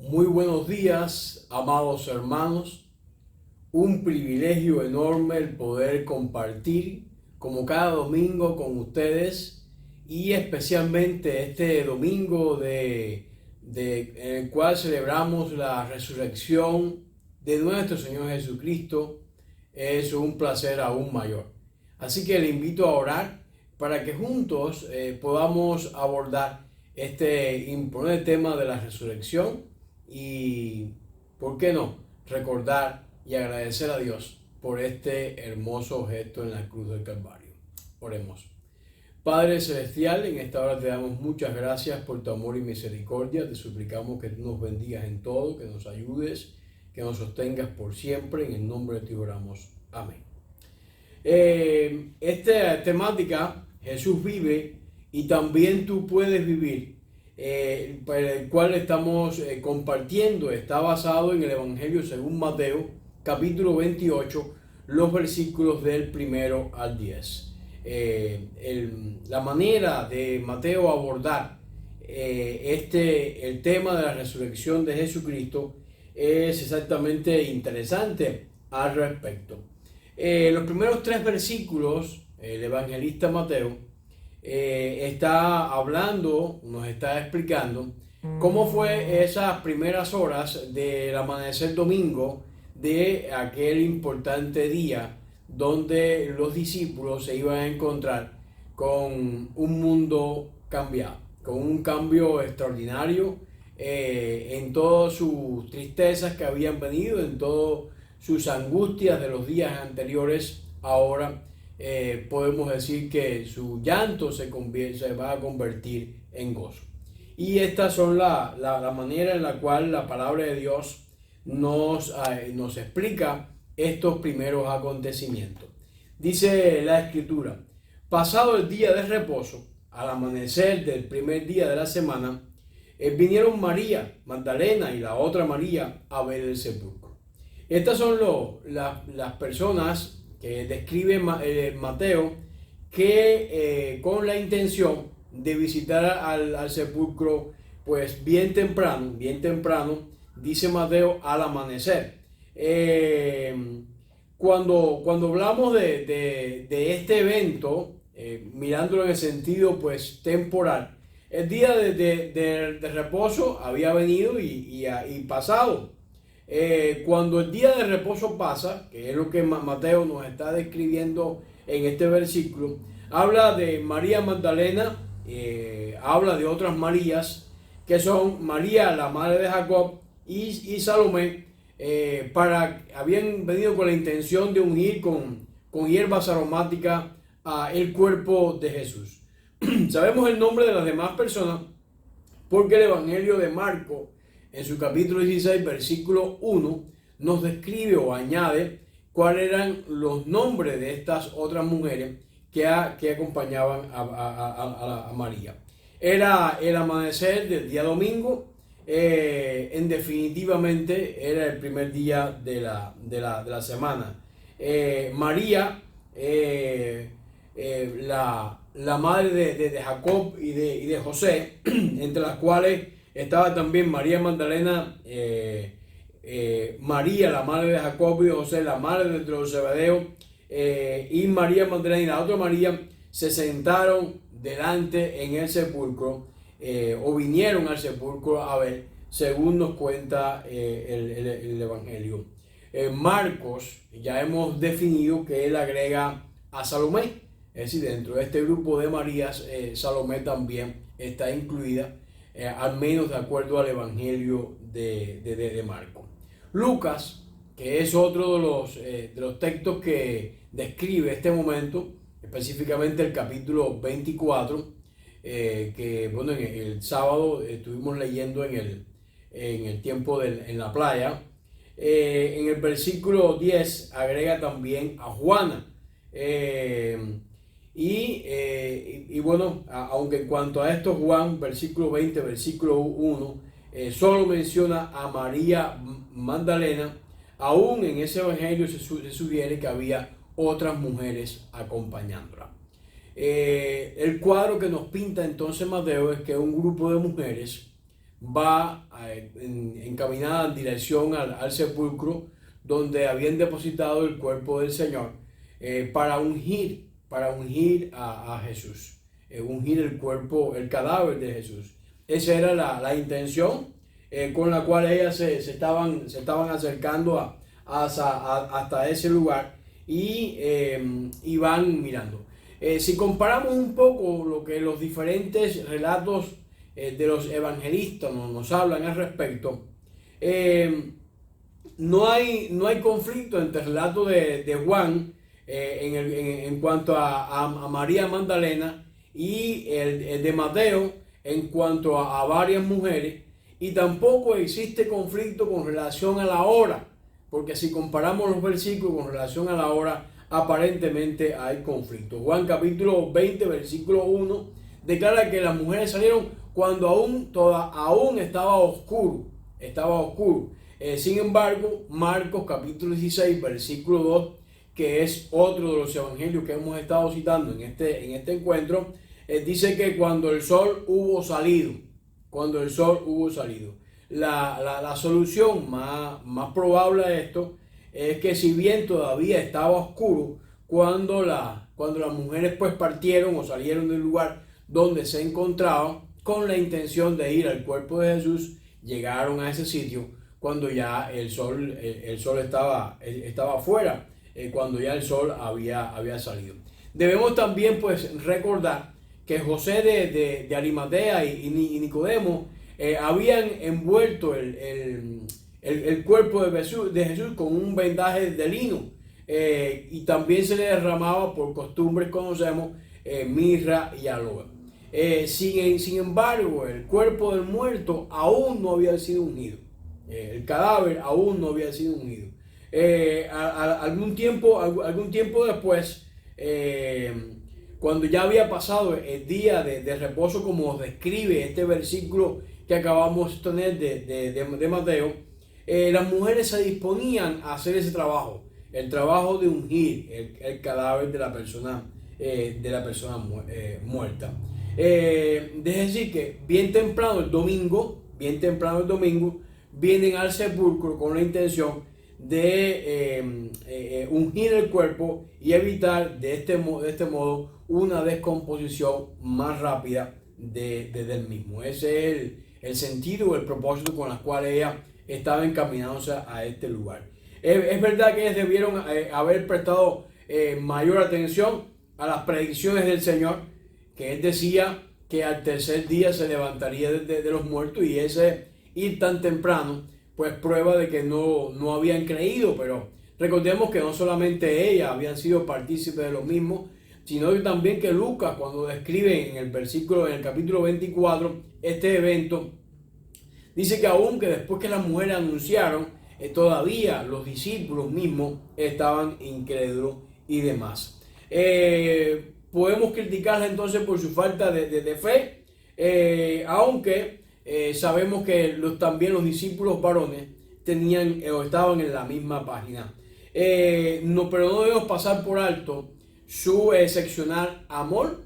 Muy buenos días, amados hermanos. Un privilegio enorme el poder compartir como cada domingo con ustedes y especialmente este domingo en el cual celebramos la resurrección de nuestro Señor Jesucristo. Es un placer aún mayor. Así que le invito a orar para que juntos podamos abordar este importante tema de la resurrección y, ¿por qué no?, recordar y agradecer a Dios por este hermoso gesto en la cruz del Calvario. Oremos. Padre Celestial, en esta hora te damos muchas gracias por tu amor y misericordia. Te suplicamos que tú nos bendigas en todo, que nos ayudes, que nos sostengas por siempre. En el nombre de ti oramos. Amén. Esta temática, Jesús vive y también tú puedes vivir, por el cual estamos compartiendo, está basado en el Evangelio según Mateo, capítulo 28, los versículos del 1 al 10. La manera de Mateo abordar el tema de la resurrección de Jesucristo es exactamente interesante al respecto. Los primeros 3 versículos, el evangelista Mateo está hablando, nos está explicando cómo fue esas primeras horas del amanecer domingo de aquel importante día donde los discípulos se iban a encontrar con un mundo cambiado, con un cambio extraordinario en todas sus tristezas que habían venido, en todas sus angustias de los días anteriores. Ahora podemos decir que su llanto se va a convertir en gozo. Y estas son la manera en la cual la palabra de Dios nos explica estos primeros acontecimientos. Dice la Escritura: pasado el día de reposo, al amanecer del primer día de la semana, vinieron María Magdalena y la otra María a ver el sepulcro. Estas son las personas que describe Mateo, que con la intención de visitar al sepulcro, pues bien temprano, dice Mateo, al amanecer. Cuando hablamos de este evento, mirándolo en el sentido pues temporal, el día de reposo había venido y pasado. Cuando el día de reposo pasa, que es lo que Mateo nos está describiendo en este versículo, habla de María Magdalena, habla de otras Marías, que son María, la madre de Jacob, y Salomé, habían venido con la intención de ungir con hierbas aromáticas el cuerpo de Jesús. Sabemos el nombre de las demás personas porque el Evangelio de Marcos, en su capítulo 16, versículo 1, nos describe o añade cuáles eran los nombres de estas otras mujeres que acompañaban a María. Era el amanecer del día domingo. Definitivamente era el primer día de la semana. María, la madre de Jacob y de José, entre las cuales estaba también María Magdalena, María, la madre de Jacob y de José, la madre de los Zebedeos, y María Magdalena y la otra María se sentaron delante en el sepulcro, o vinieron al sepulcro a ver, según nos cuenta el Evangelio. Marcos, ya hemos definido que él agrega a Salomé, es decir, dentro de este grupo de Marías, Salomé también está incluida, al menos de acuerdo al Evangelio de Marcos. Lucas, que es otro de los textos que describe este momento, específicamente el capítulo 24, que bueno, en el sábado estuvimos leyendo en el tiempo en la playa. En el versículo 10 agrega también a Juana. Y bueno, aunque en cuanto a esto, Juan, versículo 20, versículo 1, solo menciona a María Magdalena, aún en ese evangelio se sugiere que había otras mujeres acompañándola. El cuadro que nos pinta entonces Mateo es que un grupo de mujeres va encaminada en dirección al sepulcro donde habían depositado el cuerpo del Señor, para ungir a Jesús, ungir el cuerpo, el cadáver de Jesús. Esa era la intención con la cual ellas se estaban acercando hasta ese lugar y van mirando. Si comparamos un poco lo que los diferentes relatos de los evangelistas nos hablan al respecto, no hay conflicto entre el relato de Juan en cuanto a María Magdalena y el de Mateo en cuanto a varias mujeres, y tampoco existe conflicto con relación a la hora, porque si comparamos los versículos con relación a la hora, aparentemente hay conflicto. Juan capítulo 20, versículo 1, declara que las mujeres salieron cuando aún estaba oscuro. Sin embargo, Marcos capítulo 16, versículo 2, que es otro de los evangelios que hemos estado citando en este encuentro, dice que cuando el sol hubo salido, la solución más probable a esto es que si bien todavía estaba oscuro, cuando las mujeres pues partieron o salieron del lugar donde se encontraban con la intención de ir al cuerpo de Jesús, llegaron a ese sitio cuando ya el sol estaba afuera, cuando ya el sol había salido. Debemos también pues recordar que José de Arimatea y Nicodemo habían envuelto el cuerpo de Jesús con un vendaje de lino, y también se le derramaba, por costumbres conocemos, mirra y aloe. Sin embargo, el cuerpo del muerto aún no había sido unido. El cadáver aún no había sido unido. Algún tiempo después, cuando ya había pasado el día de reposo, como describe este versículo que acabamos de tener de Mateo, las mujeres se disponían a hacer ese trabajo, el trabajo de ungir el cadáver de la persona muerta. Es decir, que bien temprano el domingo, vienen al sepulcro con la intención de ungir el cuerpo y evitar de este modo una descomposición más rápida del mismo. Ese es el sentido o el propósito con el cual ella estaba encaminándose a este lugar. Es verdad que ellos debieron haber prestado mayor atención a las predicciones del Señor, que Él decía que al tercer día se levantaría de los muertos, y ese ir tan temprano pues prueba de que no habían creído. Pero recordemos que no solamente ellas habían sido partícipes de lo mismo, sino también que Lucas, cuando describe en el capítulo 24 este evento, dice que aún que después que las mujeres anunciaron, todavía los discípulos mismos estaban incrédulos y demás. Podemos criticarla entonces por su falta de fe, aunque sabemos que también los discípulos varones tenían o estaban en la misma página. Pero no debemos pasar por alto su excepcional amor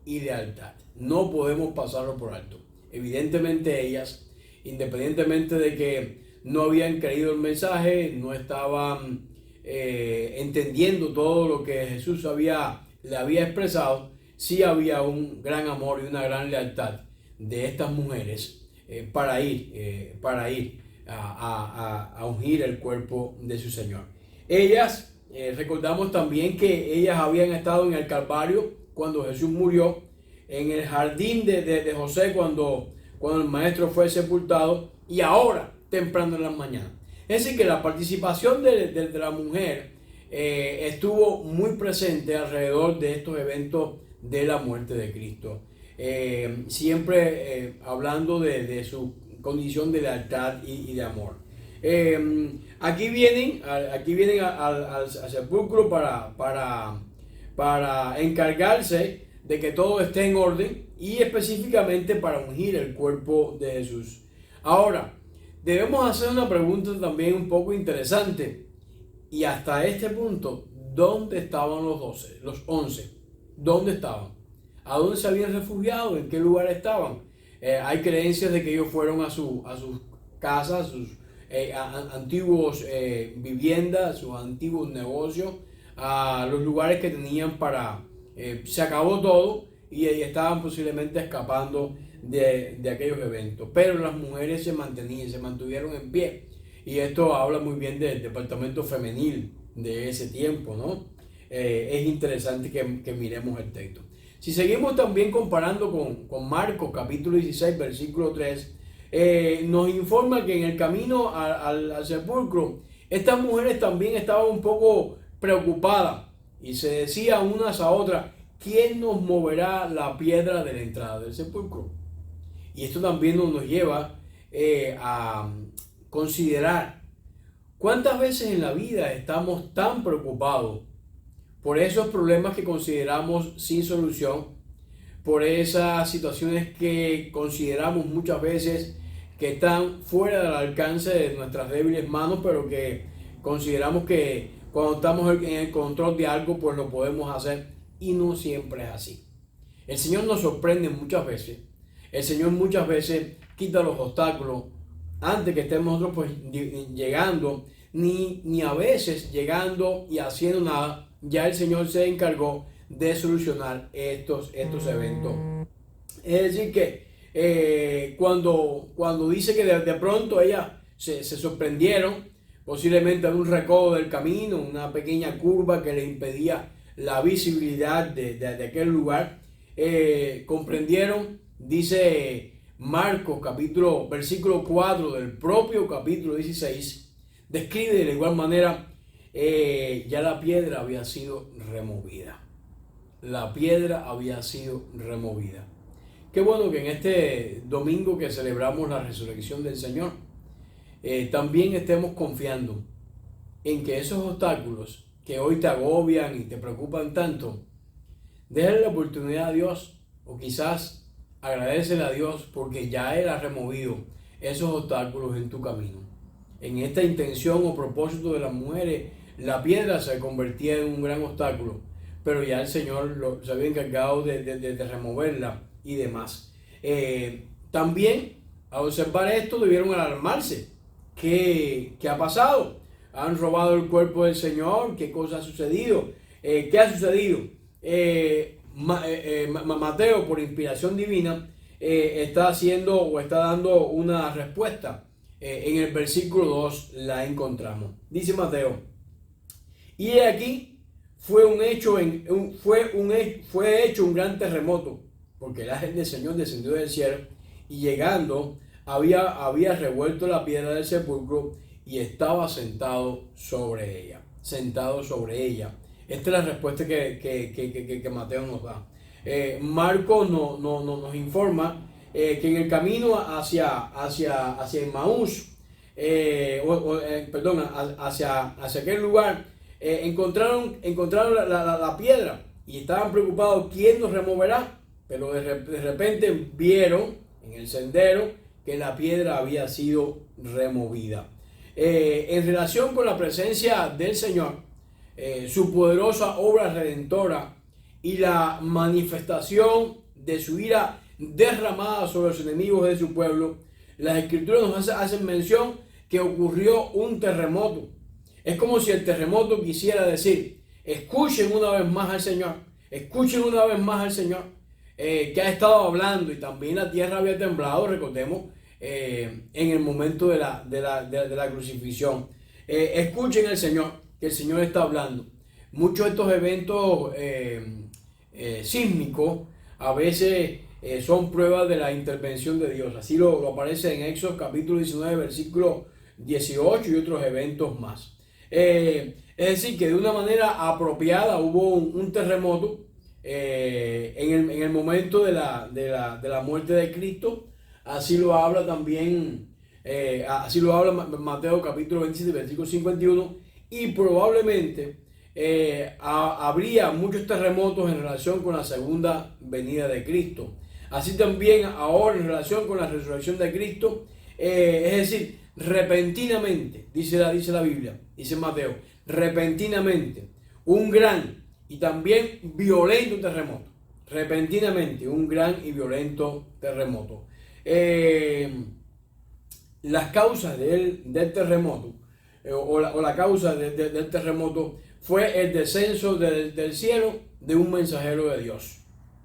y lealtad. No podemos pasarlo por alto. Evidentemente ellas, independientemente de que no habían creído el mensaje, no estaban entendiendo todo lo que Jesús le había expresado, sí había un gran amor y una gran lealtad de estas mujeres para ir a ungir el cuerpo de su Señor. Ellas, recordamos también que ellas habían estado en el Calvario cuando Jesús murió, en el jardín de José cuando el maestro fue sepultado, y ahora temprano en la mañana. Es decir, que la participación de la mujer estuvo muy presente alrededor de estos eventos de la muerte de Cristo, siempre hablando de su condición de lealtad y de amor. Aquí vienen al sepulcro para encargarse de que todo esté en orden, y específicamente para ungir el cuerpo de Jesús. Ahora, debemos hacer una pregunta también un poco interesante, y hasta este punto, ¿dónde estaban los 11? ¿Dónde estaban? ¿A dónde se habían refugiado? ¿En qué lugar estaban? Hay creencias de que ellos fueron a sus casas, sus antiguos viviendas, sus antiguos negocios, a los lugares que tenían para... se acabó todo y estaban posiblemente escapando de aquellos eventos. Pero las mujeres se mantuvieron en pie. Y esto habla muy bien del departamento femenil de ese tiempo, ¿no? Es interesante que miremos el texto. Si seguimos también comparando con Marcos capítulo 16, versículo 3, nos informa que en el camino al sepulcro, estas mujeres también estaban un poco preocupadas y se decían unas a otras, ¿quién nos moverá la piedra de la entrada del sepulcro? Y esto también nos lleva a considerar cuántas veces en la vida estamos tan preocupados por esos problemas que consideramos sin solución, por esas situaciones que consideramos muchas veces que están fuera del alcance de nuestras débiles manos, pero que consideramos que cuando estamos en el control de algo, pues lo podemos hacer, y no siempre es así. El Señor nos sorprende muchas veces. El Señor muchas veces quita los obstáculos antes que estemos nosotros pues llegando, ni a veces llegando y haciendo nada. Ya el Señor se encargó de solucionar estos eventos. Es decir que cuando dice que de pronto ellas se sorprendieron, posiblemente en un recodo del camino, una pequeña curva que le impedía la visibilidad de aquel lugar, comprendieron, dice Marcos versículo 4 del propio capítulo 16, describe de la igual manera, ya la piedra había sido removida. La piedra había sido removida. Qué bueno que en este domingo que celebramos la resurrección del Señor, también estemos confiando en que esos obstáculos que hoy te agobian y te preocupan tanto, déjale la oportunidad a Dios, o quizás agradecele a Dios porque ya Él ha removido esos obstáculos en tu camino. En esta intención o propósito de las mujeres, la piedra se convertía en un gran obstáculo, pero ya el Señor se había encargado de removerla y demás. También, al observar esto, debieron alarmarse. ¿Qué ha pasado? ¿Han robado el cuerpo del Señor? ¿Qué cosa ha sucedido? ¿Qué ha sucedido? Mateo, por inspiración divina, está haciendo o está dando una respuesta. En el versículo 2 la encontramos. Dice Mateo: y aquí fue hecho un gran terremoto, porque el ángel del Señor descendió del cielo y llegando había revuelto la piedra del sepulcro y estaba sentado sobre ella. Sentado sobre ella. Esta es la respuesta que Mateo nos da. Marcos nos informa que en el camino hacia Emmaús, hacia aquel lugar, encontraron la piedra y estaban preocupados, ¿quién nos removerá? Pero de repente vieron en el sendero que la piedra había sido removida. En relación con la presencia del Señor, su poderosa obra redentora y la manifestación de su ira derramada sobre los enemigos de su pueblo, las Escrituras nos hacen mención que ocurrió un terremoto. Es como si el terremoto quisiera decir: escuchen una vez más al Señor, escuchen una vez más al Señor, que ha estado hablando. Y también la tierra había temblado, recordemos, en el momento de la crucifixión. Escuchen al Señor, que el Señor está hablando. Muchos de estos eventos sísmicos a veces son pruebas de la intervención de Dios. Así lo aparece en Éxodo capítulo 19, versículo 18 y otros eventos más. Es decir, que de una manera apropiada hubo un terremoto en el momento de la muerte de Cristo. Así lo habla también, así lo habla Mateo capítulo 27, versículo 51, y probablemente habría muchos terremotos en relación con la segunda venida de Cristo. Así también ahora en relación con la resurrección de Cristo, es decir, repentinamente, dice la Biblia, dice Mateo, repentinamente, un gran y también violento terremoto. Repentinamente, un gran y violento terremoto. las causas del terremoto, o la causa del terremoto, fue el descenso del cielo de un mensajero de Dios,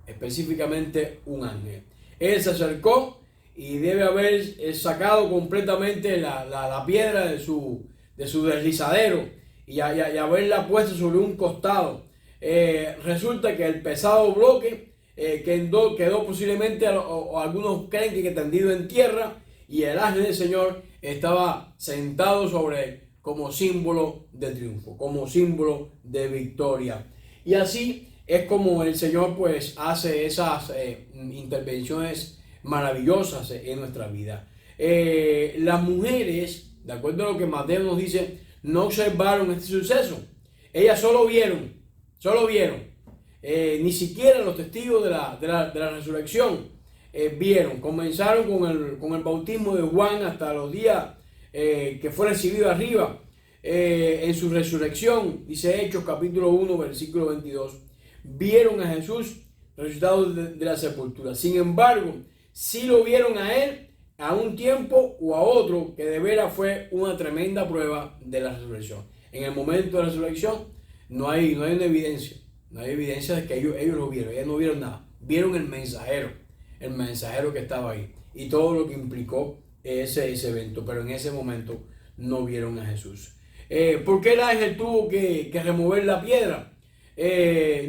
específicamente un ángel. Él se acercó y debe haber sacado completamente la piedra de su deslizadero y haberla puesto sobre un costado. Resulta que el pesado bloque quedó posiblemente, o algunos creen que tendido en tierra, y el ángel del Señor estaba sentado sobre él como símbolo de triunfo, como símbolo de victoria. Y así es como el Señor pues hace esas intervenciones maravillosas en nuestra vida. Las mujeres, de acuerdo a lo que Mateo nos dice, no observaron este suceso. Ellas solo vieron. Ni siquiera los testigos de la resurrección vieron. Comenzaron con el bautismo de Juan hasta los días que fue recibido arriba en su resurrección. Dice Hechos capítulo 1 versículo 22. Vieron a Jesús resucitado de la sepultura. Sin embargo, sí lo vieron a él a un tiempo o a otro, que de veras fue una tremenda prueba de la resurrección. En el momento de la resurrección no hay una evidencia. No hay evidencia de que ellos lo vieron. Ellos no vieron nada. Vieron el mensajero que estaba ahí y todo lo que implicó ese evento. Pero en ese momento no vieron a Jesús. ¿Por qué el ángel tuvo que remover la piedra?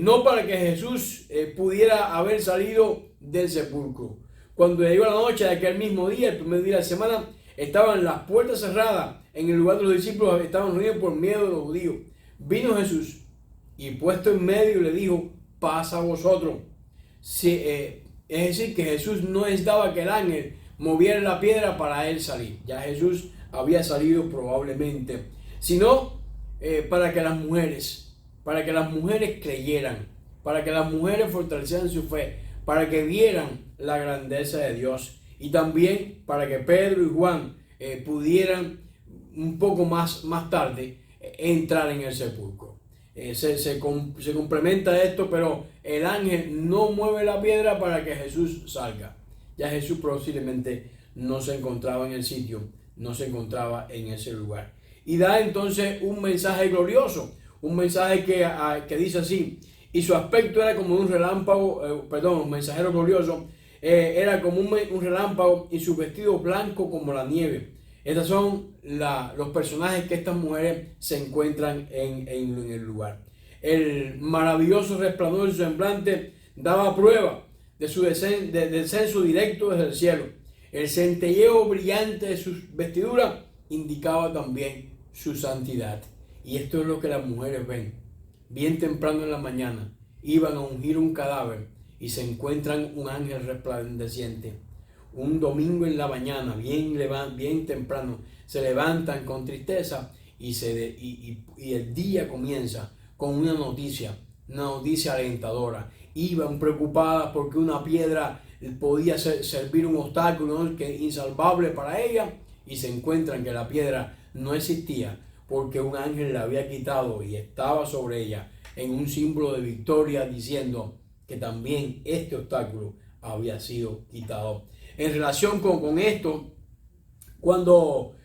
No para que Jesús pudiera haber salido del sepulcro. Cuando llegó la noche de aquel mismo día, el primer día de la semana, estaban las puertas cerradas en el lugar de los discípulos, estaban reunidos por miedo de los judíos. Vino Jesús y puesto en medio le dijo: pasa a vosotros. Es decir, que Jesús no necesitaba que el ángel moviera la piedra para él salir. Ya Jesús había salido probablemente. Sino para que las mujeres creyeran, para que las mujeres fortalecieran su fe, para que vieran la grandeza de Dios, y también para que Pedro y Juan pudieran un poco más tarde entrar en el sepulcro. Se complementa esto, pero el ángel no mueve la piedra para que Jesús salga. Ya Jesús posiblemente no se encontraba en el sitio, no se encontraba en ese lugar. Y da entonces un mensaje glorioso, un mensaje que dice así: y su aspecto era como un relámpago, un mensajero glorioso, era como un relámpago, y su vestido blanco como la nieve. Estos son los personajes que estas mujeres se encuentran en el lugar. El maravilloso resplandor de su semblante daba prueba de su descenso directo desde el cielo. El centelleo brillante de sus vestiduras indicaba también su santidad. Y esto es lo que las mujeres ven. Bien temprano en la mañana iban a ungir un cadáver y se encuentran un ángel resplandeciente. Un domingo en la mañana, bien temprano, se levantan con tristeza y el día comienza con una noticia alentadora. Iban preocupadas porque una piedra podía servir un obstáculo, ¿no?, que insalvable para ella, y se encuentran que la piedra no existía porque un ángel la había quitado y estaba sobre ella en un símbolo de victoria, diciendo que también este obstáculo había sido quitado. En relación con esto, cuando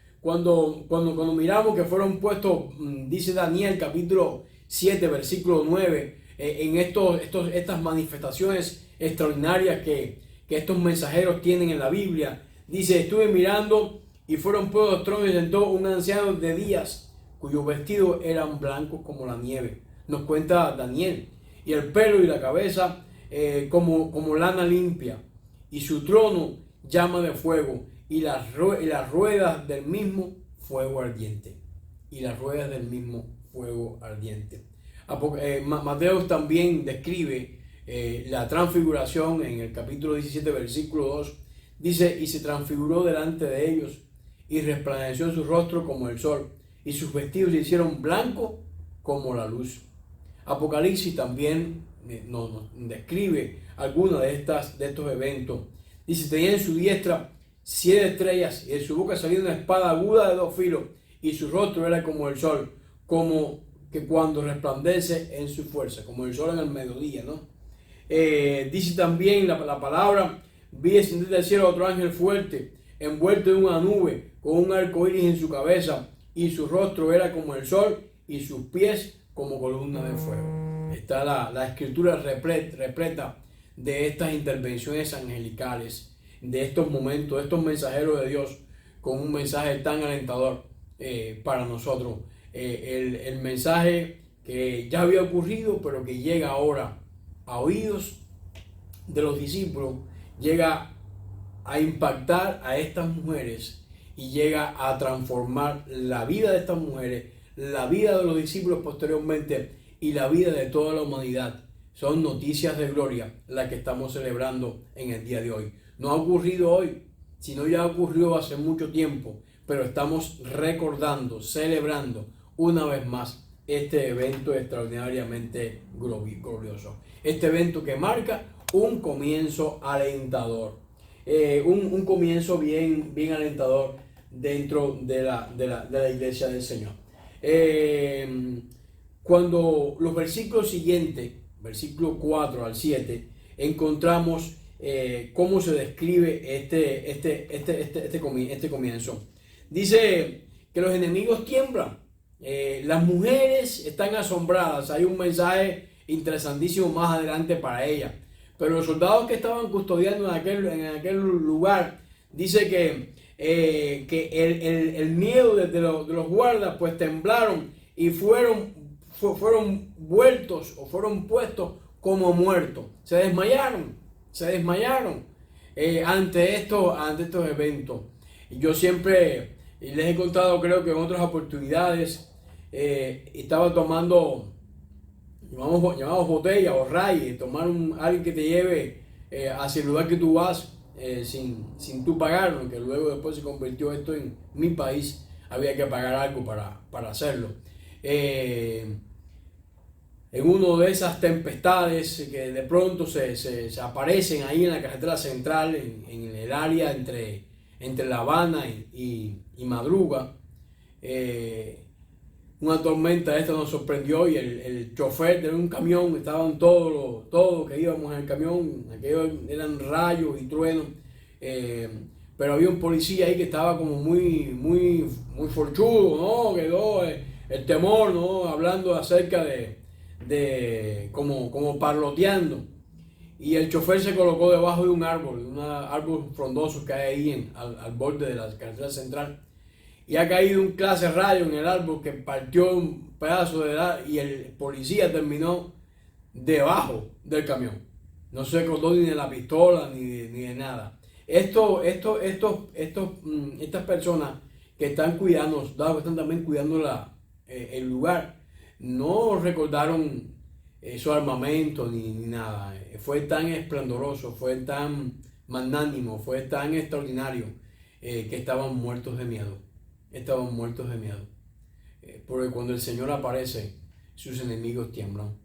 miramos que fueron puestos, dice Daniel capítulo 7 versículo 9, en estas manifestaciones extraordinarias que estos mensajeros tienen en la Biblia, dice: estuve mirando y fueron puestos tronos y sentó un anciano de días, cuyos vestidos eran blancos como la nieve. Nos cuenta Daniel. Y el pelo y la cabeza como lana limpia. Y su trono llama de fuego. Y las ruedas del mismo fuego ardiente. Mateo también describe la transfiguración en el capítulo 17, versículo 2. Dice: y se transfiguró delante de ellos, y resplandeció en su rostro como el sol, y sus vestidos se hicieron blancos como la luz. Apocalipsis también nos describe algunos de estos eventos. Dice: tenía en su diestra 7 estrellas, y de su boca salía una espada aguda de 2 filos, y su rostro era como el sol, como que cuando resplandece en su fuerza, como el sol en el mediodía, ¿no? Dice también la palabra: vi descender del cielo otro ángel fuerte, envuelto en una nube, con un arco iris en su cabeza, y su rostro era como el sol, y sus pies como columna de fuego. Está la escritura repleta de estas intervenciones angelicales, de estos momentos, de estos mensajeros de Dios, con un mensaje tan alentador para nosotros. El mensaje que ya había ocurrido, pero que llega ahora a oídos de los discípulos, llega a impactar a estas mujeres y llega a transformar la vida de estas mujeres, la vida de los discípulos posteriormente y la vida de toda la humanidad. Son noticias de gloria las que estamos celebrando en el día de hoy. No ha ocurrido hoy, sino ya ocurrió hace mucho tiempo, pero estamos recordando, celebrando una vez más este evento extraordinariamente glorioso. Este evento que marca un comienzo alentador, un comienzo bien alentador dentro de la iglesia del Señor. Cuando los versículos siguientes, versículo 4 al 7, encontramos cómo se describe este comienzo. Dice que los enemigos tiemblan, las mujeres están asombradas. Hay un mensaje interesantísimo más adelante para ellas. Pero los soldados que estaban custodiando en aquel lugar, dice que el miedo de los guardas pues temblaron y fueron vueltos o fueron puestos como muertos. Se desmayaron ante estos eventos. Y yo siempre les he contado, creo que en otras oportunidades, estaba tomando, llamamos botella o ray, tomar alguien que te lleve hacia el lugar que tú vas sin tú pagarlo, que luego después se convirtió esto en mi país, había que pagar algo para hacerlo. En una de esas tempestades que de pronto se aparecen ahí en la carretera central, en el área entre La Habana y Madruga, una tormenta esta nos sorprendió y el chofer de un camión, estaban todos los que íbamos en el camión, aquellos eran rayos y truenos, pero había un policía ahí que estaba como muy forchudo, ¿no? Quedó el temor, ¿no? Hablando acerca de como parloteando, y el chofer se colocó debajo de un árbol frondoso que hay ahí al borde de la carretera central, y ha caído un clase rayo en el árbol que partió un pedazo de edad, y el policía terminó debajo del camión. No se acordó ni de la pistola ni de nada. Estas personas que están cuidando, están también cuidando el lugar, no recordaron su armamento ni nada. Fue tan esplendoroso, fue tan magnánimo, fue tan extraordinario, que estaban muertos de miedo. Porque cuando el Señor aparece, sus enemigos tiemblan.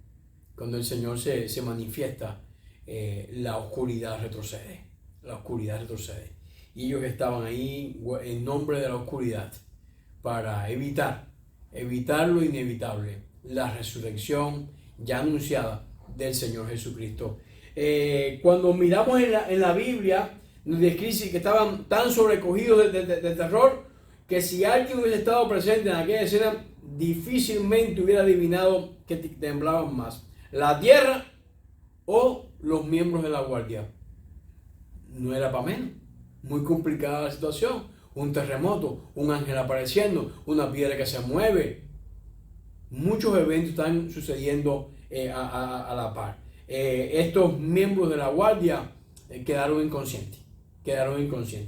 Cuando el Señor se manifiesta, la oscuridad retrocede. Y ellos estaban ahí en nombre de la oscuridad para evitar lo inevitable, la resurrección ya anunciada del Señor Jesucristo. Cuando miramos en la Biblia, nos describe que estaban tan sobrecogidos de terror, que si alguien hubiese estado presente en aquella escena, difícilmente hubiera adivinado que temblaban más, la tierra o los miembros de la guardia. No era para menos. Muy complicada la situación. Un terremoto, un ángel apareciendo, una piedra que se mueve. Muchos eventos están sucediendo a la par. Estos miembros de la guardia quedaron inconscientes.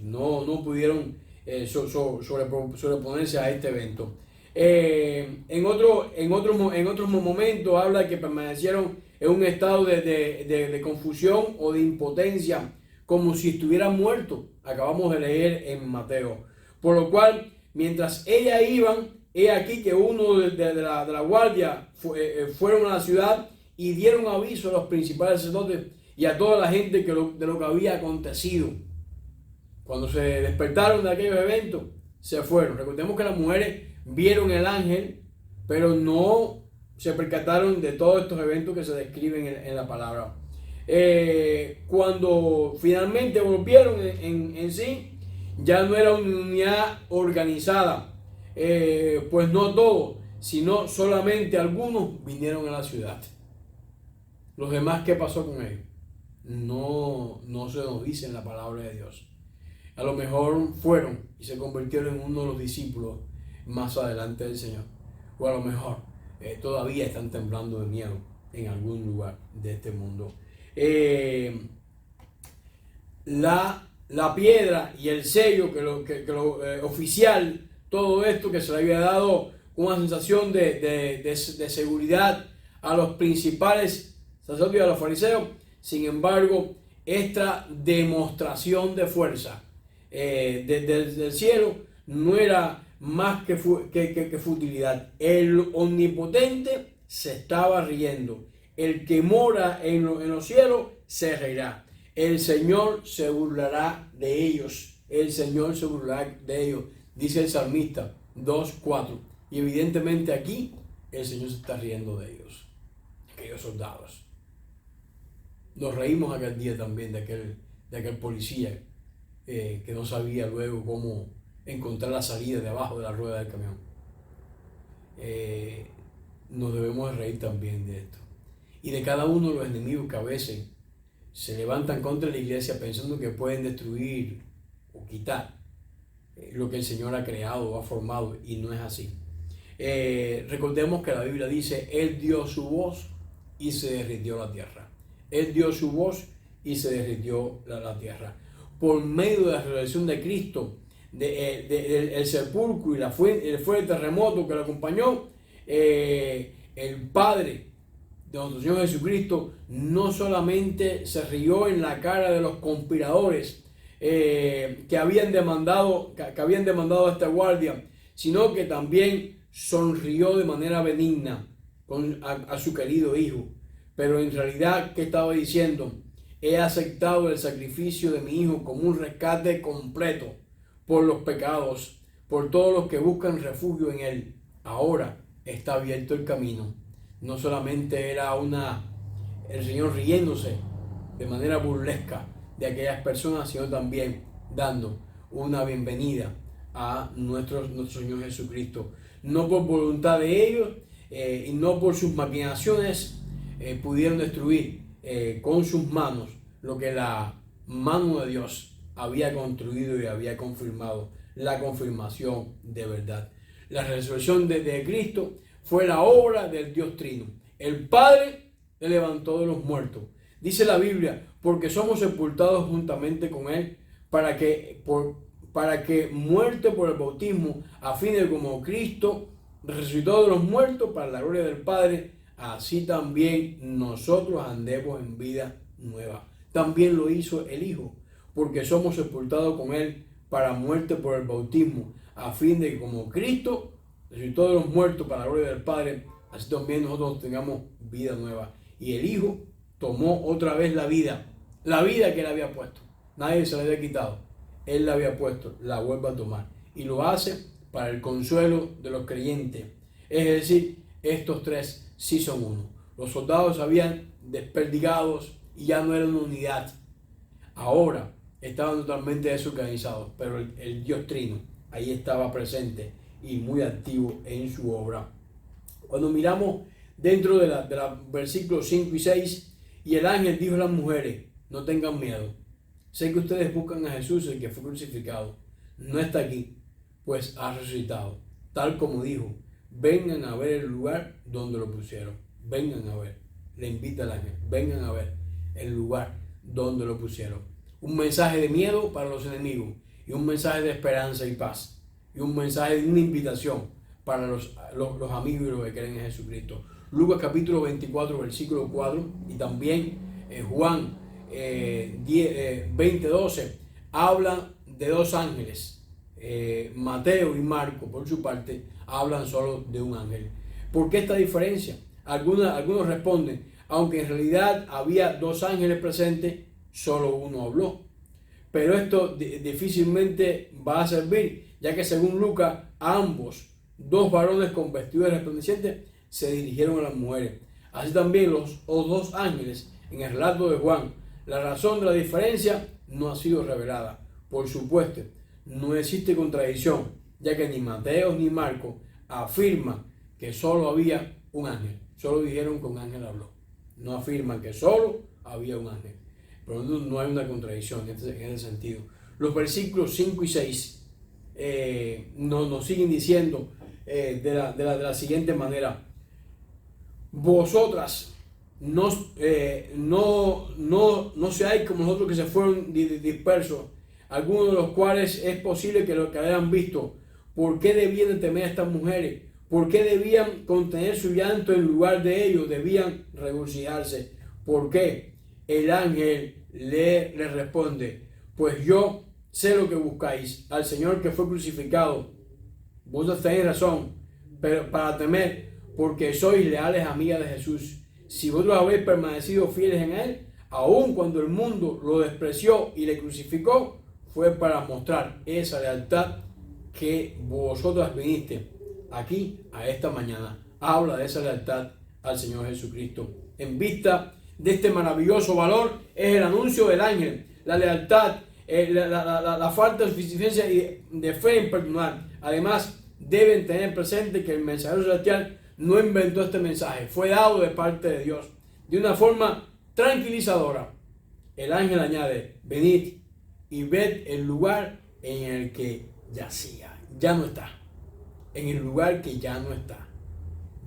No pudieron sobreponerse a este evento. En otros momentos habla que permanecieron en un estado de confusión o de impotencia, como si estuvieran muertos. Acabamos de leer en Mateo. Por lo cual, mientras ellas iban, he aquí que uno de la guardia fueron a la ciudad y dieron aviso a los principales sacerdotes y a toda la gente de lo que había acontecido. Cuando se despertaron de aquellos eventos, se fueron. Recordemos que las mujeres vieron el ángel, pero no se percataron de todos estos eventos que se describen en la palabra. cuando finalmente volvieron en sí, ya no era una unidad organizada, pues no todos, sino solamente algunos vinieron a la ciudad. Los demás, ¿qué pasó con ellos? No se nos dice en la palabra de Dios. A lo mejor fueron y se convirtieron en uno de los discípulos más adelante del Señor. O a lo mejor todavía están temblando de miedo en algún lugar de este mundo. La piedra y el sello oficial, todo esto que se le había dado una sensación de seguridad a los principales sacerdotes y a los fariseos. Sin embargo, esta demostración de fuerza del cielo no era más que futilidad. El omnipotente se estaba riendo. El que mora en los cielos se reirá. El Señor se burlará de ellos. El Señor se burlará de ellos, dice el salmista 2:4. Y evidentemente aquí el Señor se está riendo de ellos, aquellos soldados. Nos reímos aquel día también de aquel policía que no sabía luego cómo encontrar la salida de abajo de la rueda del camión. Nos debemos de reír también de esto. Y de cada uno de los enemigos que a veces se levantan contra la iglesia pensando que pueden destruir o quitar lo que el Señor ha creado o ha formado, y no es así. Recordemos que la Biblia dice: Él dio su voz y se derritió la tierra. Él dio su voz y se derritió la tierra. Por medio de la resurrección de Cristo, el sepulcro y el fuerte terremoto que lo acompañó, el Padre de nuestro Señor Jesucristo no solamente se rió en la cara de los conspiradores que habían demandado a esta guardia, sino que también sonrió de manera benigna a su querido hijo. Pero en realidad, ¿qué estaba diciendo? He aceptado el sacrificio de mi hijo como un rescate completo por los pecados, por todos los que buscan refugio en él. Ahora está abierto el camino. No solamente era el Señor riéndose de manera burlesca de aquellas personas, sino también dando una bienvenida a nuestro Señor Jesucristo. No por voluntad de ellos y no por sus maquinaciones pudieron destruir con sus manos lo que la mano de Dios había construido y había confirmado, la confirmación de verdad. La resurrección de Cristo fue la obra del Dios Trino. El Padre le levantó de los muertos. Dice la Biblia: porque somos sepultados juntamente con Él, para que muerte por el bautismo, a fin de como Cristo resucitó de los muertos para la gloria del Padre, así también nosotros andemos en vida nueva. También lo hizo el Hijo, porque somos sepultados con Él para muerte por el bautismo, a fin de que como Cristo resucitó de los muertos para la gloria del Padre, así también nosotros tengamos vida nueva. Y el Hijo tomó otra vez la vida que Él había puesto. Nadie se la había quitado. Él la había puesto, la vuelve a tomar. Y lo hace para el consuelo de los creyentes. Es decir, estos tres sí son uno. Los soldados habían desperdigados y ya no eran una unidad. Ahora estaban totalmente desorganizados, pero el Dios Trino ahí estaba presente y muy activo en su obra. Cuando miramos dentro de los versículos 5 y 6, y el ángel dijo a las mujeres: no tengan miedo. Sé que ustedes buscan a Jesús, el que fue crucificado. No está aquí, pues ha resucitado, tal como dijo. Vengan a ver el lugar donde lo pusieron. Vengan a ver. Le invita al ángel: vengan a ver el lugar donde lo pusieron. Un mensaje de miedo para los enemigos y un mensaje de esperanza y paz. Y un mensaje de una invitación para los amigos y los que creen en Jesucristo. Lucas capítulo 24, versículo 4, y también Juan 20:12 habla de dos ángeles. Mateo y Marco, por su parte, hablan solo de un ángel. ¿Por qué esta diferencia? Algunos responden: aunque en realidad había dos ángeles presentes, solo uno habló. Pero esto difícilmente va a servir, ya que según Lucas, ambos, dos varones con vestidos resplandecientes, se dirigieron a las mujeres. Así también los dos ángeles en el relato de Juan. La razón de la diferencia no ha sido revelada. Por supuesto, no existe contradicción, ya que ni Mateo ni Marcos afirman que solo había un ángel. Solo dijeron que un ángel habló. No afirman que solo había un ángel. Pero no hay una contradicción en ese sentido. Los versículos 5 y 6 nos siguen diciendo de la siguiente manera: vosotras no seáis como nosotros, que se fueron dispersos, algunos de los cuales es posible que lo que hayan visto. ¿Por qué debían temer a estas mujeres? ¿Por qué debían contener su llanto en lugar de ellos? Debían regocijarse. ¿Por qué? El ángel le responde: pues yo sé lo que buscáis, al Señor que fue crucificado. Vosotros tenéis razón, pero para temer, porque sois leales amigas de Jesús. Si vosotros habéis permanecido fieles en Él, aun cuando el mundo lo despreció y le crucificó, fue para mostrar esa lealtad que vosotras viniste aquí a esta mañana. Habla de esa lealtad al Señor Jesucristo. En vista de este maravilloso valor es el anuncio del ángel, la lealtad, la falta de suficiencia de fe en perdonar. Además, deben tener presente que el mensajero celestial no inventó este mensaje, fue dado de parte de Dios de una forma tranquilizadora. El ángel añade: venid y ved el lugar en el que yacía. Ya no está. En el lugar que ya no está.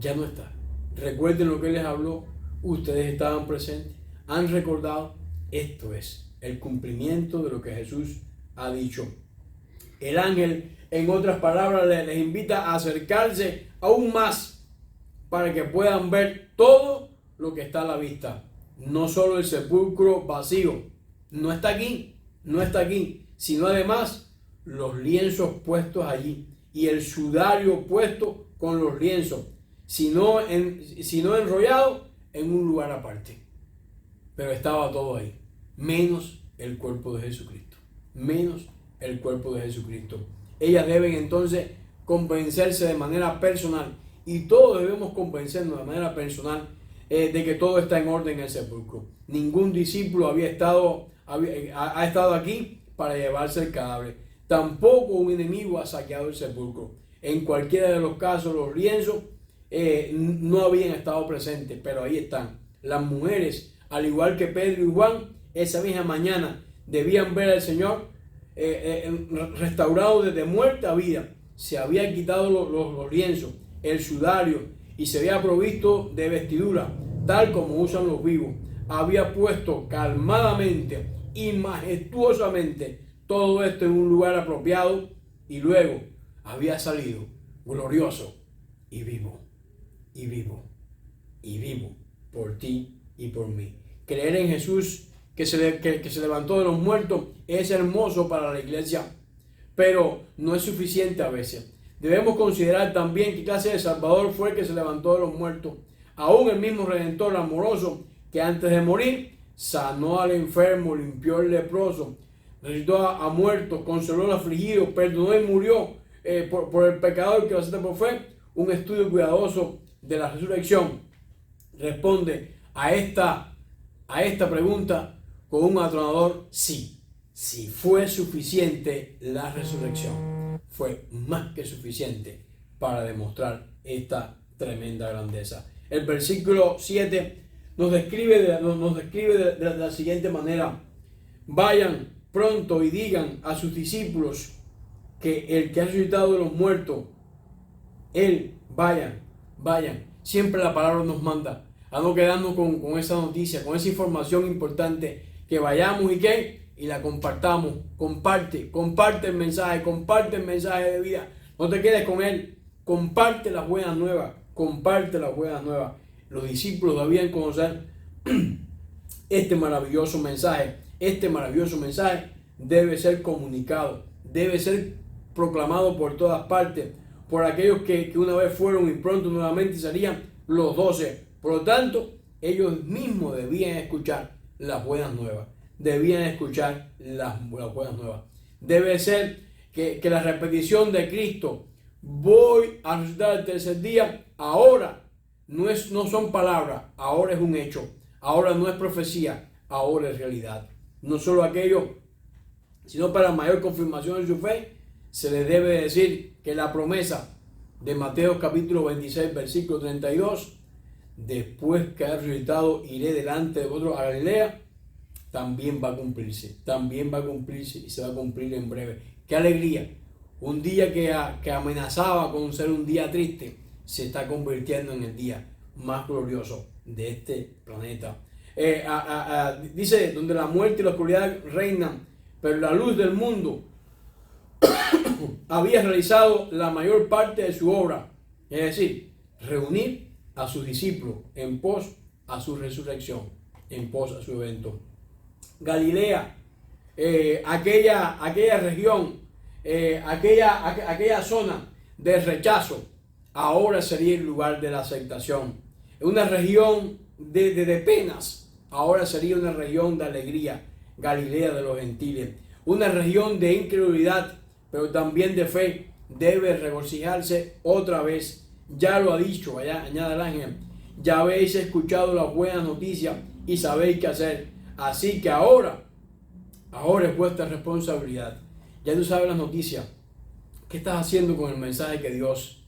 Ya no está. Recuerden lo que les habló. Ustedes estaban presentes. Han recordado. Esto es el cumplimiento de lo que Jesús ha dicho. El ángel, en otras palabras, les invita a acercarse aún más para que puedan ver todo lo que está a la vista. No solo el sepulcro vacío. No está aquí. No está aquí. Sino además los lienzos puestos allí. Y el sudario puesto con los lienzos. Sino enrollado en un lugar aparte. Pero estaba todo ahí. Menos el cuerpo de Jesucristo. Menos el cuerpo de Jesucristo. Ellas deben entonces convencerse de manera personal, y todos debemos convencernos de manera personal de que todo está en orden en el sepulcro. Ningún discípulo ha estado aquí para llevarse el cadáver. Tampoco un enemigo ha saqueado el sepulcro. En cualquiera de los casos, los lienzos no habían estado presentes, pero ahí están. Las mujeres, al igual que Pedro y Juan, esa misma mañana debían ver al Señor restaurado desde muerte a vida. Se había quitado los lienzos, el sudario, y se había provisto de vestidura, tal como usan los vivos. Había puesto calmadamente y majestuosamente todo esto en un lugar apropiado, y luego había salido glorioso y vivo, y vivo, y vivo por ti y por mí. Creer en Jesús que se levantó de los muertos es hermoso para la iglesia, pero no es suficiente a veces. Debemos considerar también qué clase de Salvador fue el que se levantó de los muertos. Aún el mismo Redentor amoroso que antes de morir sanó al enfermo, limpió el leproso, resucitó a muertos, consoló al afligido, perdonó y murió por el pecador que lo acepta por fe. Un estudio cuidadoso de la resurrección responde a esta pregunta con un atronador sí. Si fue suficiente la resurrección, fue más que suficiente para demostrar esta tremenda grandeza. El versículo 7 nos describe de la siguiente manera: vayan pronto y digan a sus discípulos que el que ha resucitado de los muertos, él, vayan. Siempre la palabra nos manda a no quedarnos con esa noticia, con esa información importante, que vayamos y la compartamos. Comparte el mensaje de vida. No te quedes con él. Comparte las buenas nuevas. Los discípulos debían conocer este maravilloso mensaje. Este maravilloso mensaje debe ser comunicado, debe ser proclamado por todas partes, por aquellos que una vez fueron y pronto nuevamente serían los 12. Por lo tanto, ellos mismos debían escuchar las buenas nuevas. Debe ser que la repetición de Cristo, voy a resucitar el tercer día, ahora no son palabras, ahora es un hecho. ahora no es profecía, ahora es realidad. No solo aquello, sino para mayor confirmación de su fe, se le debe decir que la promesa de Mateo capítulo 26, versículo 32, después que haya resucitado, iré delante de vosotros a Galilea, también va a cumplirse y se va a cumplir en breve. ¡Qué alegría! Un día que amenazaba con ser un día triste, se está convirtiendo en el día más glorioso de este planeta. Dice, donde la muerte y la oscuridad reinan, pero la luz del mundo había realizado la mayor parte de su obra, es decir, reunir a sus discípulos en pos a su resurrección, en pos a su evento. Galilea, aquella región, aquella zona de rechazo, ahora sería el lugar de la aceptación. Una región de penas, ahora sería una región de alegría, Galilea de los gentiles. Una región de incredulidad, pero también de fe, debe regocijarse otra vez. Ya lo ha dicho, allá añade el ángel, ya habéis escuchado las buenas noticias y sabéis qué hacer. Así que ahora es vuestra responsabilidad. Ya tú sabes las noticias. ¿Qué estás haciendo con el mensaje que Dios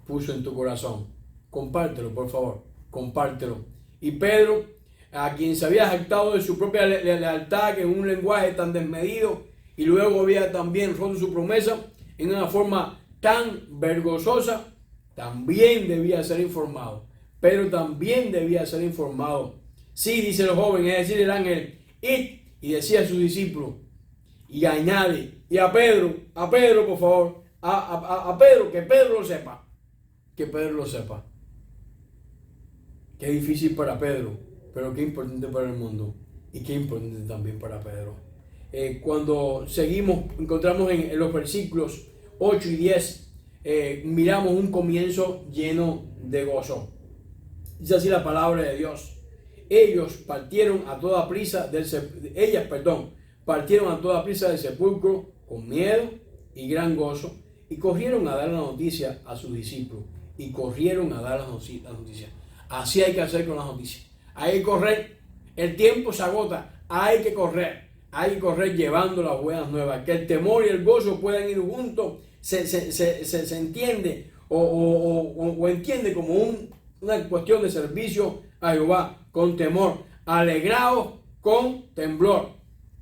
puso en tu corazón? Compártelo, por favor. Compártelo. Y Pedro, a quien se había jactado de su propia lealtad en un lenguaje tan desmedido, y luego había también roto su promesa en una forma tan vergonzosa, también debía ser informado. Pedro también debía ser informado. Sí, dice el joven, es decir, el ángel, id, y decía a sus discípulos, y añade, y a Pedro, por favor, a Pedro, que Pedro lo sepa, que Pedro lo sepa. Qué difícil para Pedro, pero qué importante para el mundo, y qué importante también para Pedro. Cuando seguimos, encontramos en los versículos 8 y 10, miramos un comienzo lleno de gozo. Dice así la palabra de Dios. Ellas partieron a toda prisa del sepulcro con miedo y gran gozo, y corrieron a dar la noticia a sus discípulos. Así hay que hacer con las noticias. Hay que correr. El tiempo se agota. Hay que correr llevando las buenas nuevas. Que el temor y el gozo puedan ir juntos. Se entiende o entiende como una cuestión de servicio a Jehová, con temor, alegraos con temblor.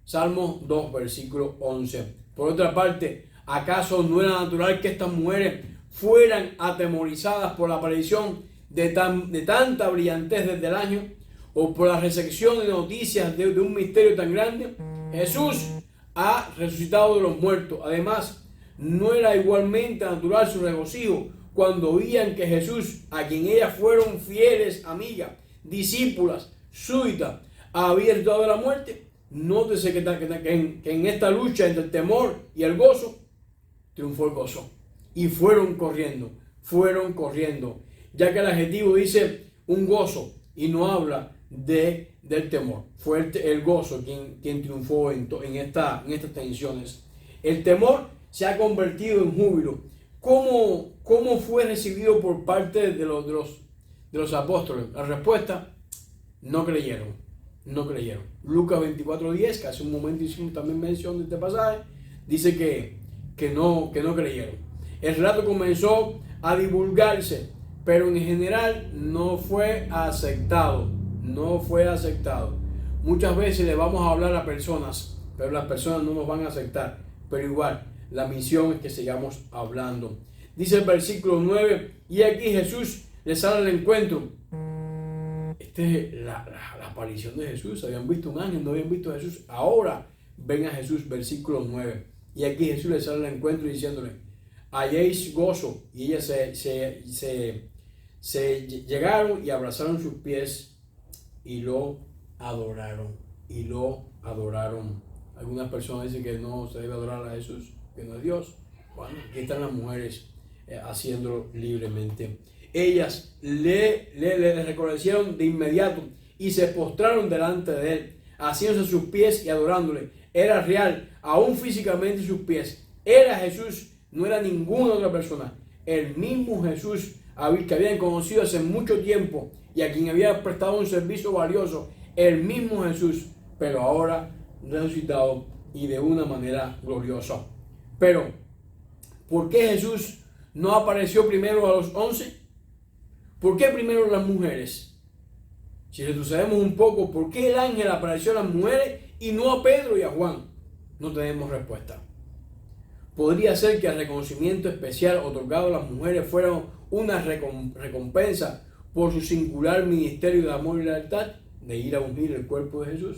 Salmo 2, versículo 11. Por otra parte, ¿acaso no era natural que estas mujeres fueran atemorizadas por la aparición de tanta brillantez desde el año, o por la recepción de noticias de un misterio tan grande? Jesús ha resucitado de los muertos. Además, ¿no era igualmente natural su regocijo cuando oían que Jesús, a quien ellas fueron fieles amigas, discípulas, súbitas, había resucitado de la muerte? Nótese que en esta lucha entre el temor y el gozo, triunfó el gozo. Y fueron corriendo, ya que el adjetivo dice un gozo y no habla del temor. Fue el gozo quien triunfó en estas tensiones. El temor se ha convertido en júbilo. ¿Cómo fue recibido por parte de los apóstoles? La respuesta: no creyeron. Lucas 24:10, que hace un momento hicimos también mención de este pasaje, dice que no creyeron. El relato comenzó a divulgarse, pero en general no fue aceptado. Muchas veces le vamos a hablar a personas, pero las personas no nos van a aceptar. Pero igual, la misión es que sigamos hablando. Dice el versículo 9, y aquí Jesús les sale al encuentro. Esta es la aparición de Jesús. Habían visto un ángel, no habían visto a Jesús. Ahora ven a Jesús, versículo 9. Y aquí Jesús les sale al encuentro diciéndole: halléis gozo. Y ellas se llegaron y abrazaron sus pies y lo adoraron. Algunas personas dicen que no se debe adorar a Jesús, que no es Dios. Bueno, aquí están las mujeres haciéndolo libremente. Ellas le reconocieron de inmediato y se postraron delante de él, haciéndose sus pies y adorándole. Era real, aún físicamente sus pies. Era Jesús, no era ninguna otra persona. El mismo Jesús que habían conocido hace mucho tiempo y a quien había prestado un servicio valioso. el mismo Jesús, pero ahora resucitado y de una manera gloriosa. Pero, ¿por qué Jesús no apareció primero a los 11? ¿Por qué primero las mujeres? Si retrocedemos un poco, ¿por qué el ángel apareció a las mujeres y no a Pedro y a Juan? No tenemos respuesta. Podría ser que el reconocimiento especial otorgado a las mujeres fuera una recompensa por su singular ministerio de amor y lealtad, de ir a ungir el cuerpo de Jesús.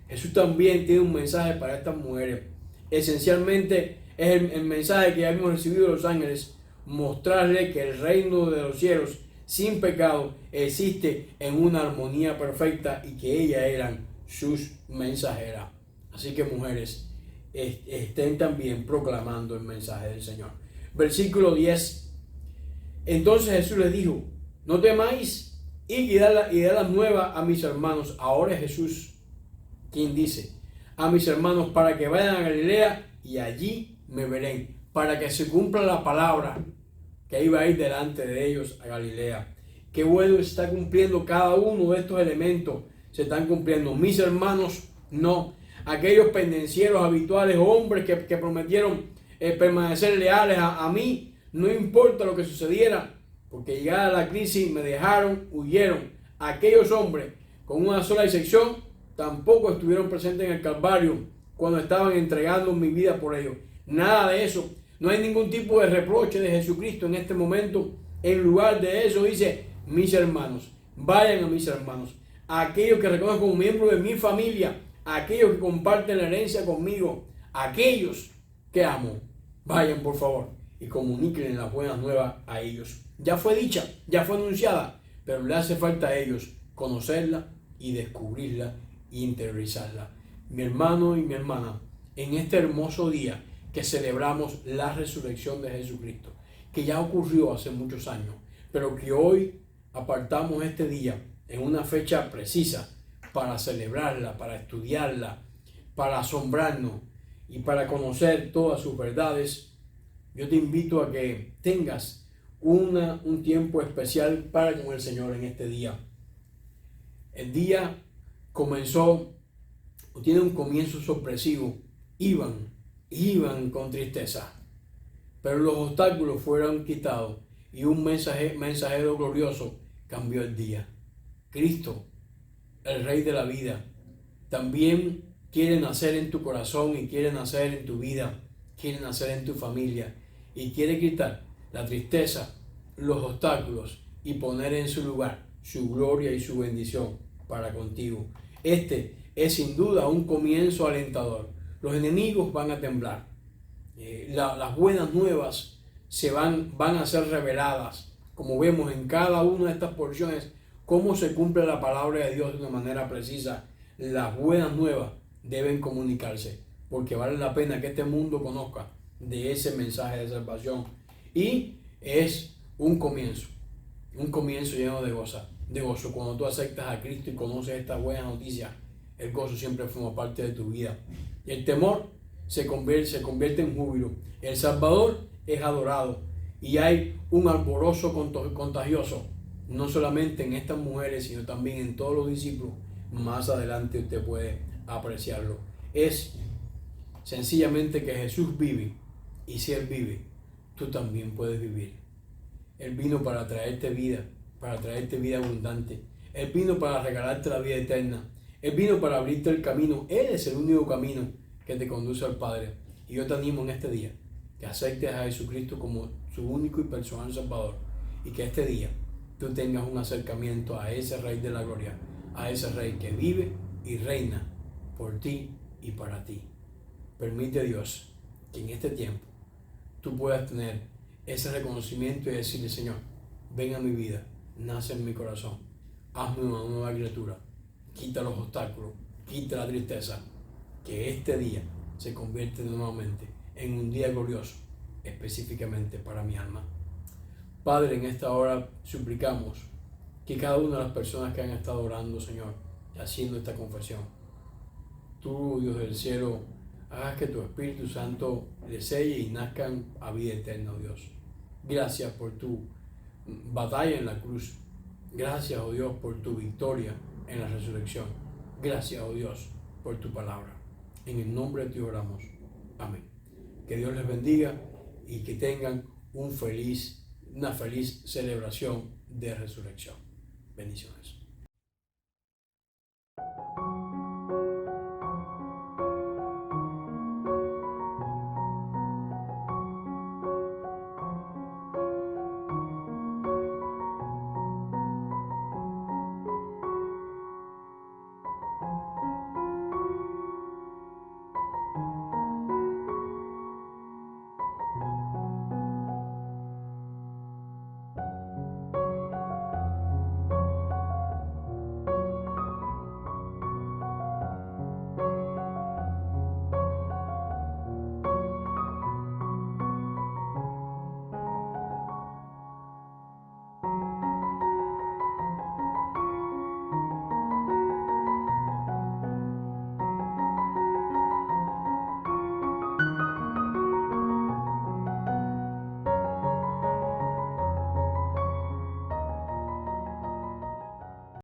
Jesús también tiene un mensaje para estas mujeres. Esencialmente es el mensaje que hemos recibido de los ángeles, mostrarle que el reino de los cielos sin pecado existe en una armonía perfecta y que ellas eran sus mensajeras. Así que mujeres, estén también proclamando el mensaje del Señor. Versículo 10. Entonces Jesús les dijo: no temáis, y dad la nueva a mis hermanos. Ahora es Jesús quien dice: a mis hermanos, para que vayan a Galilea y allí me verán, para que se cumpla la palabra que iba a ir delante de ellos a Galilea. Qué bueno está cumpliendo cada uno de estos elementos. Se están cumpliendo. Mis hermanos, no. Aquellos pendencieros habituales, hombres que prometieron permanecer leales a mí, no importa lo que sucediera, porque llegada la crisis me dejaron, huyeron. Aquellos hombres, con una sola excepción, tampoco estuvieron presentes en el Calvario cuando estaban entregando mi vida por ellos. Nada de eso. No hay ningún tipo de reproche de Jesucristo en este momento. En lugar de eso dice: mis hermanos, vayan a mis hermanos, a aquellos que reconozco como miembros de mi familia, a aquellos que comparten la herencia conmigo, a aquellos que amo. Vayan por favor y comuniquen las buenas nuevas a ellos. Ya fue dicha, ya fue anunciada, pero le hace falta a ellos conocerla y descubrirla e interiorizarla. Mi hermano y mi hermana, en este hermoso día que celebramos la resurrección de Jesucristo, que ya ocurrió hace muchos años, pero que hoy apartamos este día en una fecha precisa para celebrarla, para estudiarla, para asombrarnos y para conocer todas sus verdades. Yo te invito a que tengas un tiempo especial para con el Señor en este día. El día comenzó, o tiene un comienzo sorpresivo. Iban con tristeza, pero los obstáculos fueron quitados y un mensajero glorioso cambió el día. Cristo, el Rey de la vida, también quiere nacer en tu corazón y quiere nacer en tu vida, quiere nacer en tu familia y quiere quitar la tristeza, los obstáculos y poner en su lugar su gloria y su bendición para contigo. Este es sin duda un comienzo alentador. Los enemigos van a temblar. Las buenas nuevas van a ser reveladas, como vemos en cada una de estas porciones, cómo se cumple la palabra de Dios de una manera precisa. Las buenas nuevas deben comunicarse, porque vale la pena que este mundo conozca de ese mensaje de salvación. Y es un comienzo lleno de gozo. Cuando tú aceptas a Cristo y conoces esta buena noticia, el gozo siempre forma parte de tu vida. Y el temor se convierte en júbilo. El Salvador es adorado y hay un alborozo contagioso, no solamente en estas mujeres, sino también en todos los discípulos. Más adelante usted puede apreciarlo. Es sencillamente que Jesús vive, y si Él vive, tú también puedes vivir. Él vino para traerte vida abundante. Él vino para regalarte la vida eterna. Él vino para abrirte el camino. Él es el único camino que te conduce al Padre. Y yo te animo en este día que aceptes a Jesucristo como su único y personal Salvador. Y que este día tú tengas un acercamiento a ese Rey de la Gloria, a ese Rey que vive y reina por ti y para ti. Permite Dios que en este tiempo tú puedas tener ese reconocimiento y decirle: Señor, ven a mi vida, nace en mi corazón, hazme una nueva criatura, quita los obstáculos, quita la tristeza, que este día se convierte nuevamente en un día glorioso, específicamente para mi alma. Padre, en esta hora suplicamos que cada una de las personas que han estado orando, Señor, y haciendo esta confesión, tú, Dios del cielo, hagas que tu Espíritu Santo les selle y nazcan a vida eterna, oh Dios. Gracias por tu batalla en la cruz. Gracias, oh Dios, por tu victoria en la resurrección. Gracias, oh Dios, por tu palabra. En el nombre de Dios oramos. Amén. Que Dios les bendiga y que tengan una feliz celebración de resurrección. Bendiciones.